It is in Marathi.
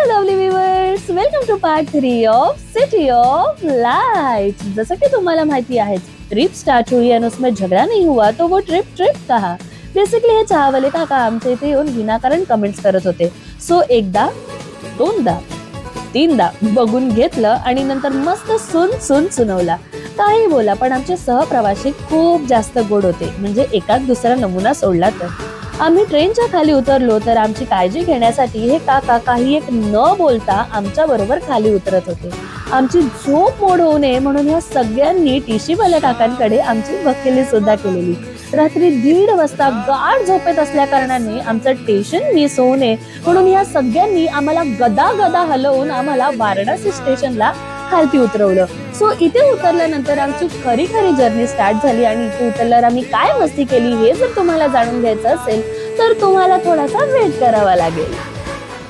Hello lovely viewers, welcome to part 3 of city of lights. जैसा कि तुम्हाला माहिती आहे, ट्रिप स्टार्ट हुई और उसमें झगड़ा नहीं हुआ तो वो ट्रिप कहा। बेसिकली हे चहावाले काका आमच्या इथे येऊन विनाकारण कमेंट्स करत होते। सो एकदा, दोनदा, तीनदा बघून घेतलं आणि नंतर मस्त सुनवला। काही बोला, पण आमचे सहप्रवासी खूप जास्त गोड होते, म्हणजे एकाच दुसरा नमुना सोडला तर। आम्ही ट्रेनच्या खाली उतरलो तर आमची काळजी घेण्यासाठी हे काका काही एक न बोलता आमच्या बरोबर खाली उतरत होते। आमची झोप मोड होऊ नये म्हणून ह्या सगळ्यांनी टीशीवाल्या काकांकडे आमची वकिली सुद्धा केलेली। रात्री 1:30 वाजता गाढ झोपेत असल्या कारणाने आमचं स्टेशन मिस होऊ नये म्हणून ह्या सगळ्यांनी आम्हाला गदा हलवून आम्हाला वाराणसी स्टेशनला खालती उतरवलं। सो इथे उतरल्यानंतर आमची खरी जर्नी स्टार्ट झाली आणि इथे उतरल्यावर आम्ही काय मस्ती केली हे जर तुम्हाला जाणून घ्यायचं असेल तर तुम्हाला थोडासा वेट करावा लागेल।